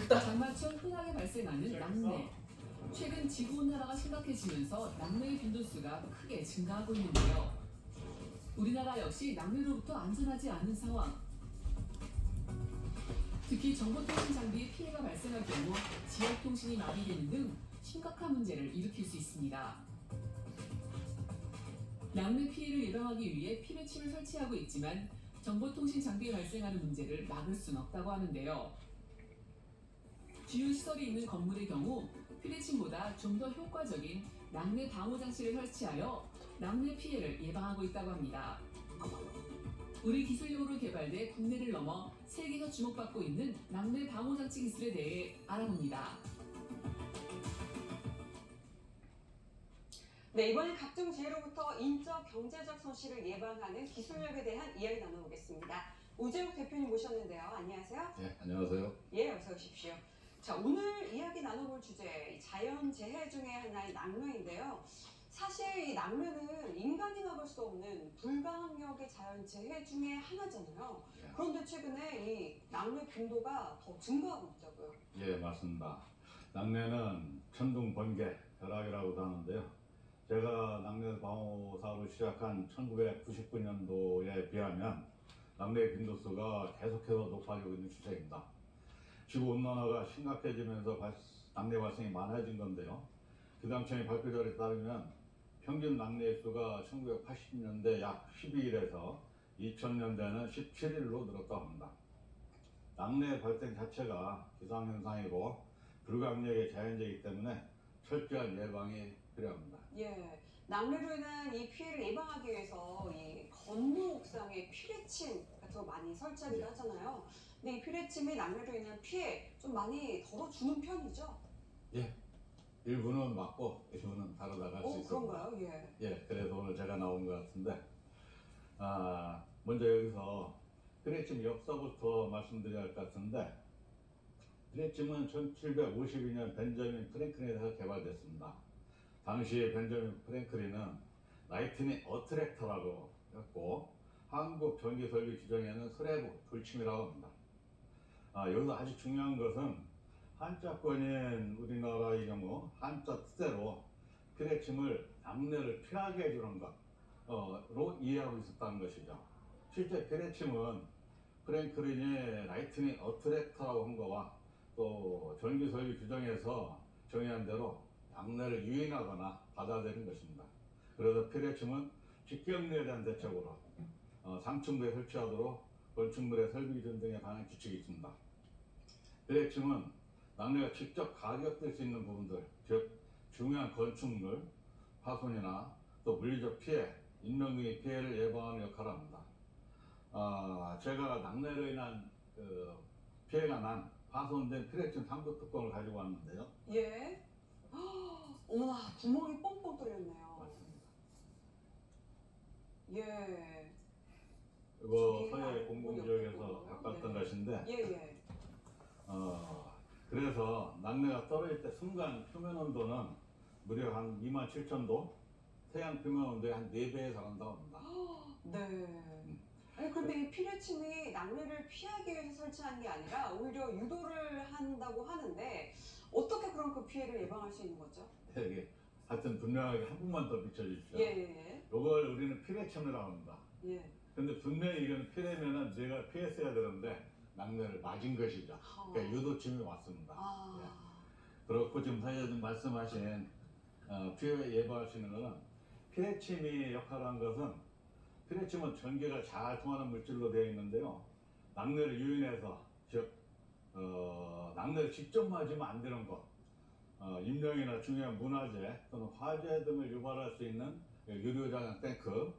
장마철 흔하게 발생하는 낙뢰. 최근 지구온난화가 심각해지면서 낙뢰의 빈도수가 크게 증가하고 있는데요. 우리나라 역시 낙뢰로부터 안전하지 않은 상황. 특히 정보통신 장비에 피해가 발생할 경우 지역통신이 마비되는 등 심각한 문제를 일으킬 수 있습니다. 낙뢰 피해를 예방하기 위해 피뢰침을 설치하고 있지만 정보통신 장비에 발생하는 문제를 막을 수는 없다고 하는데요. 주요 시설이 있는 건물의 경우 피뢰침보다 좀 더 효과적인 낙뢰 방호 장치를 설치하여 낙뢰 피해를 예방하고 있다고 합니다. 우리 기술력으로 개발돼 국내를 넘어 세계에서 주목받고 있는 낙뢰 방호 장치 기술에 대해 알아봅니다. 네, 이번엔 각종 재해로부터 인적, 경제적 손실을 예방하는 기술력에 대한 이야기 나눠보겠습니다. 우재욱 대표님 모셨는데요. 안녕하세요. 네, 안녕하세요. 예, 어서 오십시오. 자, 오늘 이야기 나눠볼 주제, 자연재해 중에 하나의 낙뢰인데요. 사실 이 낙뢰는 인간이 막을 수 없는 불가항력의 자연재해 중에 하나잖아요. 예, 그런데 최근에 이 낙뢰 빈도가 더 증가하고 있다고요. 예, 맞습니다. 낙뢰는 천둥, 번개, 벼락이라고도 하는데요. 제가 낙뢰 방호 사업을 시작한 1999년도에 비하면 낙뢰 빈도수가 계속해서 높아지고 있는 추세입니다. 지구온난화가 심각해지면서 낙뢰 발생이 많아진 건데요. 기상청의 발표자에 따르면 평균 낙뢰 수가 1980년대 약 12일에서 2000년대는 17일로 늘었다고 합니다. 낙뢰 발생 자체가 기상현상이고 불가항력의 자연재해이기 때문에 철저한 예방이 필요합니다. 예, 낙뢰로 인한 이 피해를 예방하기 위해서 이 건물 옥상에 피뢰침 같은 거 많이 설치하기도 예. 하잖아요. 근데 이 피뢰침이 낙뢰로 인한 피해 좀 많이 덜어주는 편이죠? 예, 일부는 맞고 일부는 다르다고 할 수 있습니다. 그런가요? 예. 예, 그래서 오늘 제가 나온 것 같은데, 먼저 여기서 피뢰침 역사부터 말씀드려야 할 것 같은데, 피뢰침은 1752년 벤저민 프랭클린에서 개발됐습니다. 당시 벤저민 프랭클린은 라이트닝 어트랙터라고 했고, 한국 전기설비 규정에는 스레브 불침이라고 합니다. 여기서 아주 중요한 것은 한자권인 우리나라의 경우 한자 뜻대로 피뢰침을 낙뢰를 피하게 해주는 것로 이해하고 있었다는 것이죠. 실제 피뢰침은 프랭클린이 라이트닝 어트랙터라고 한 거와 또 전기설비 규정에서 정의한 대로 낙뢰를 유인하거나 받아들이는 것입니다. 그래서 피뢰침은 직경로에 대한 대책으로 상층부에 설치하도록 건축물의 설비 기준 등에 관한 규칙이 있습니다. 피뢰침은 낙뢰가 직접 가격될 수 있는 부분들, 즉 중요한 건축물 파손이나 또 물리적 피해, 인명 등의 피해를 예방하는 역할을 합니다. 제가 낙뢰로 인한 피해가 난 파손된 피뢰침 상부 뚜껑을 가지고 왔는데요. 예. 어머나, 구멍이 뻥뻥 뚫렸네요. 맞습니다. 예. 이거 저기 서해 안에 공공지역에서 뭐 바꿨던 네. 것인데, 예. 그래서 낙뢰가 떨어질 때 순간 표면 온도는 무려 한 27,000도, 태양 표면 온도의 한 4배에 달한다고 합니다. 네. 아니, 근데 이 피뢰침이 낙뢰를 피하기 위해서 설치한 게 아니라 오히려 유도를 한다고 하는데 어떻게 그런 그 피해를 예방할 수 있는 거죠? 이게 하여튼 분명하게 한 분만 더 비춰주십시오. 예. 이걸 우리는 피뢰침이라고 합니다. 예. 근데 분명히 이건 피뢰면은 내가 피했어야 되는데 낙뢰를 맞은 것이죠. 그러니까 유도침이 왔습니다. 예. 그렇고 지금 사회자님 말씀하신 피해 예방할 수 있는 것은 피뢰침이 역할을 한 것은 피뢰침은 전기가 잘 통하는 물질로 되어 있는데요. 낙뢰를 유인해서 즉 낙뢰를 직접 맞으면 안 되는 것, 인명이나 중요한 문화재 또는 화재 등을 유발할 수 있는 유료장양 탱크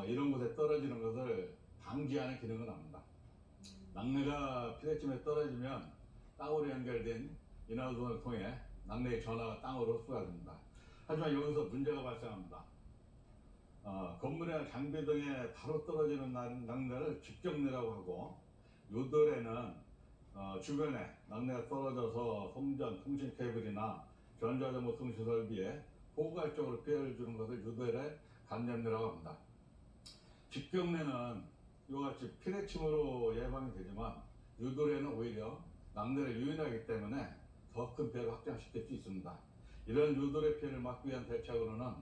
이런 곳에 떨어지는 것을 방지하는 기능을 합니다. 낙뢰가 피뢰침에 떨어지면 땅으로 연결된 인하우선을 통해 낙뢰의 전하가 땅으로 흡수가 됩니다. 하지만 여기서 문제가 발생합니다. 건물이나 장비 등에 바로 떨어지는 낙뢰를 직격내라고 하고, 요돌에는 주변에 낙뢰가 떨어져서 송전, 통신 케이블이나 전자정보 통신 설비에 포괄적으로 피해를 주는 것을 유도열의 간접내라고 합니다. 직격내는 이와 같이 피뢰침으로 예방이 되지만 유도래는 오히려 낙뢰를 유인하기 때문에 더 큰 피해를 확장시킬 수 있습니다. 이런 유돌의 피해를 막기 위한 대책으로는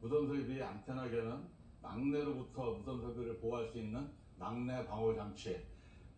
무선 설비의 안테나계는 낙뢰로부터 무선 설비를 보호할 수 있는 낙뢰 방호 장치,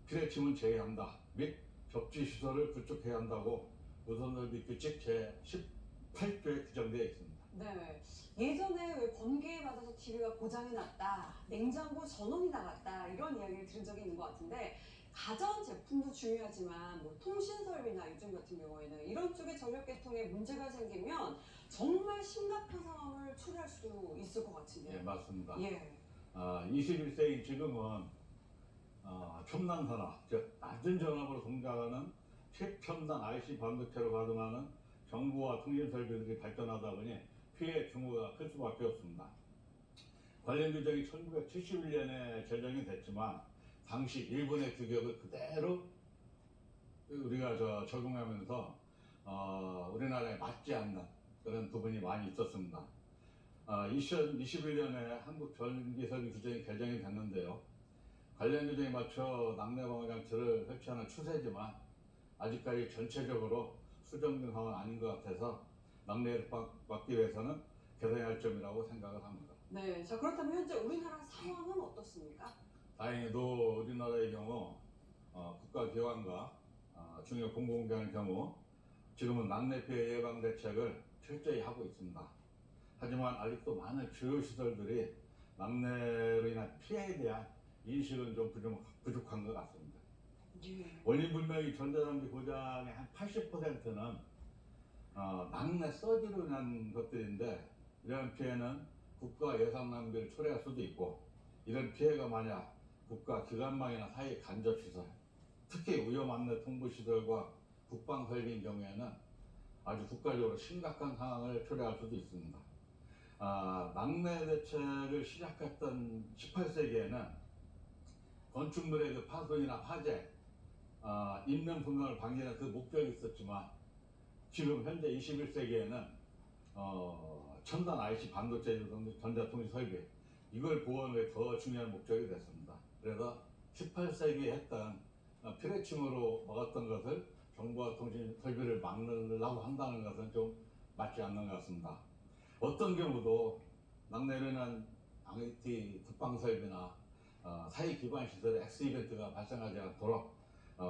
피뢰침은 제외한다 및 접지 시설을 구축해야 한다고 무선 설비 규칙 제18조에 규정되어 있습니다. 네. 예전에 왜 번개에 맞아서 TV가 고장이 났다, 냉장고 전원이 나갔다 이런 이야기를 들은 적이 있는 것 같은데 가전 제품도 중요하지만 뭐 통신 설비나 요즘 같은 경우에는 이런 쪽에 전력 계통에 문제가 생기면 정말 심각한 상황을 초래할 수도 있을 것 예, 같은데요. 맞습니다. 예. 21세기 지금은 첨단 산업, 즉 낮은 전압으로 동작하는 최첨단 IC 반도체로 가동하는 정보와 통신 설비들이 발전하다 보니 피해 규모가 클 수밖에 없습니다. 관련 규정이 1971년에 제정이 됐지만 당시 일본의 규격을 그대로 우리가 적용하면서 우리나라에 맞지 않는 그런 부분이 많이 있었습니다. 2021년에 한국 전기설비 규정이 개정이 됐는데요. 관련 규정에 맞춰 낙뢰 방호 장치를 설치하는 추세지만 아직까지 전체적으로 수정된 상황은 아닌 것 같아서 낙뢰를 막기 위해서는 개선해야 할 점이라고 생각을 합니다. 네. 자, 그렇다면 현재 우리나라 상황은 어떻습니까? 다행히도 우리나라의 경우 국가기관과 중요 공공기관의 경우 지금은 낙뢰 피해 예방 대책을 철저히 하고 있습니다. 하지만 아직도 많은 주요 시설들이 낙뢰로 인한 피해에 대한 인식은 좀 부족한 것 같습니다. 예. 원인 불명의 전자장비 고장의 한 80%는 낙뢰 서지로 인한 것들인데 이런 피해는 국가 예산 낭비를 초래할 수도 있고 이런 피해가 만약 국가 기관망이나 사회 간접시설 특히 위험 안내 통보시설과 국방 설비인 경우에는 아주 국가적으로 심각한 상황을 초래할 수도 있습니다. 낙뢰 대책을 시작했던 18세기에는 건축물의 그 파손이나 화재, 인명분광을 방지하는 그 목적이 있었지만 지금 현재 21세기에는 첨단 IC 반도체 전자통신 설비 이걸 보호하는 게 더 중요한 목적이 됐습니다. 그래서 18세기에 했던 피뢰침으로 막았던 것을 정보와 통신 설비를 막으려고 한다는 것은 좀 맞지 않는 것 같습니다. 어떤 경우도 낙뢰로 인한 IT 국방 설비나 사회 기반 시설의 X 이벤트가 발생하지 않도록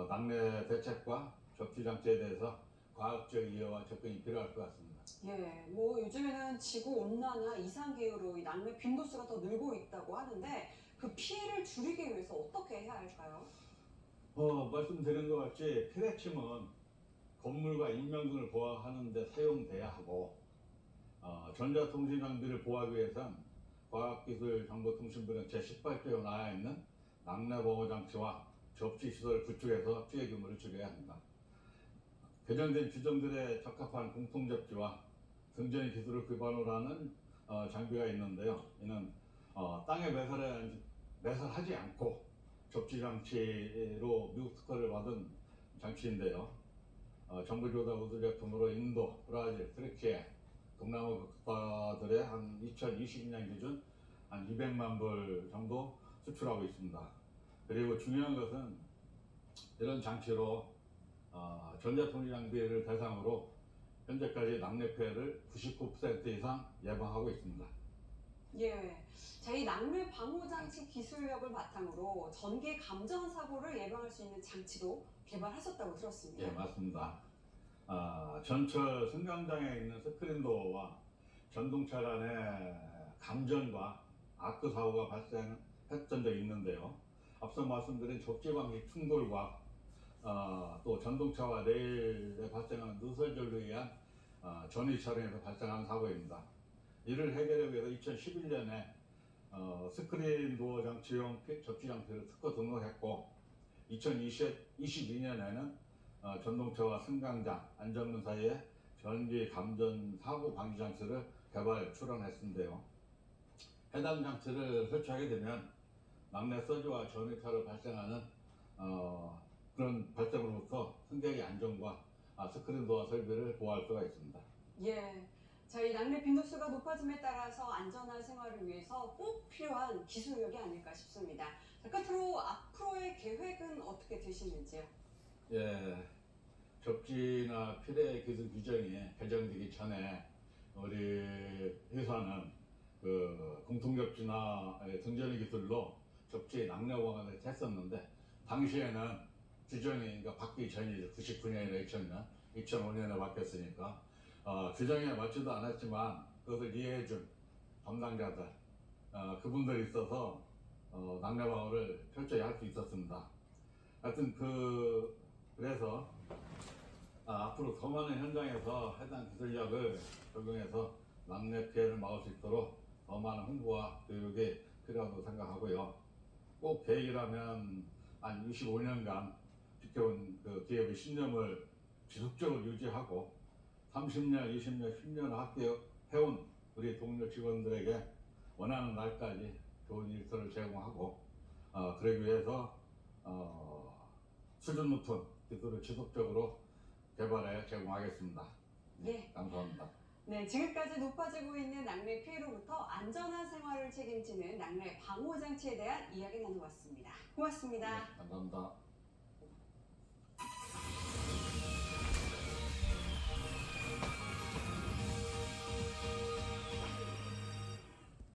낙뢰 대책과 접지 장치에 대해서 과학적 이해와 접근이 필요할 것 같습니다. 예, 뭐 요즘에는 지구 온난화 이상 기후로 이 낙뢰 빈도수가 더 늘고 있다고 하는데 그 피해를 줄이기 위해서 어떻게 해야 할까요? 말씀드린 것 같이 피뢰침은 건물과 인명 등을 보호하는 데 사용돼야 하고 전자통신 장비를 보호하기 위해선 과학기술정보통신부는 제18조에 나와 있는 낙뢰 보호 장치와 접지 시설을 구축해서 피해 규모를 줄여야 합니다. 개정된 규정들에 적합한 공통 접지와 등전의 기술을 기반으로 하는 장비가 있는데요. 이는 땅에 매설하지 않고 접지 장치로 미국 특허를 받은 장치인데요. 정부 조달 우수 제품으로 인도, 브라질, 터키에 동남아 국가들의 한 2022년 기준 한 200만 불 정도 수출하고 있습니다. 그리고 중요한 것은 이런 장치로 전자통신 장비를 대상으로 현재까지 낙뢰 피해를 99% 이상 예방하고 있습니다. 예. 자, 이 낙뢰 방호 장치 기술력을 바탕으로 전기 감전 사고를 예방할 수 있는 장치도 개발하셨다고 들었습니다. 예, 맞습니다. 전철 승강장에 있는 스크린도어와 전동차 간의 감전과 아크 사고가 발생했던 적이 있는데요. 앞서 말씀드린 접지 방식 충돌과 또 전동차와 레일에 발생하는 누설전류에 의한 전위 차량에서 발생한 사고입니다. 이를 해결하기 위해서 2011년에 스크린 도어 장치용 접지 장치를 특허 등록했고 2022년에는 전동차와 승강장, 안전문 사이에 전기 감전 사고 방지 장치를 개발 출원했는데요. 해당 장치를 설치하게 되면 낙뢰 서지와 전위차로 발생하는 그런 발생으로부터 승객의 안전과 스크린 도어 설비를 보호할 수가 있습니다. 예. 자, 이 낙뢰 빈도수가 높아짐에 따라서 안전한 생활을 위해서 꼭 필요한 기술력이 아닐까 싶습니다. 자, 끝으로 앞으로의 계획은 어떻게 되시는지요? 예, 접지나 피레 기술 규정이 개정되기 전에 우리 회사는 그 공통접지나 등전의 기술로 접지 낙뢰보강을 했었는데 당시에는 규정이 그러니까 바뀌기 전이죠. 99년이나 2000년, 2005년에 바뀌었으니까 규정에 맞지도 않았지만 그것을 이해해준 담당자들 그분들이 있어서 낙뢰방어를 철저히 할 수 있었습니다. 하여튼 그래서 앞으로 더 많은 현장에서 해당 기술력을 적용해서 낙뢰 피해를 막을 수 있도록 더 많은 홍보와 교육이 필요하다고 생각하고요. 꼭 계획이라면 한 25년간 지켜온 그 기업의 신념을 지속적으로 유지하고 30년, 20년, 10년을 함께해온 우리 동료 직원들에게 원하는 날까지 좋은 일터를 제공하고 그러기 위해서 수준 높은 기술을 지속적으로 개발해 제공하겠습니다. 예. 감사합니다. 네, 지금까지 높아지고 있는 낙뢰 피해로부터 안전한 생활을 책임지는 낙뢰 방호 장치에 대한 이야기 나눠봤습니다. 고맙습니다. 네, 감사합니다.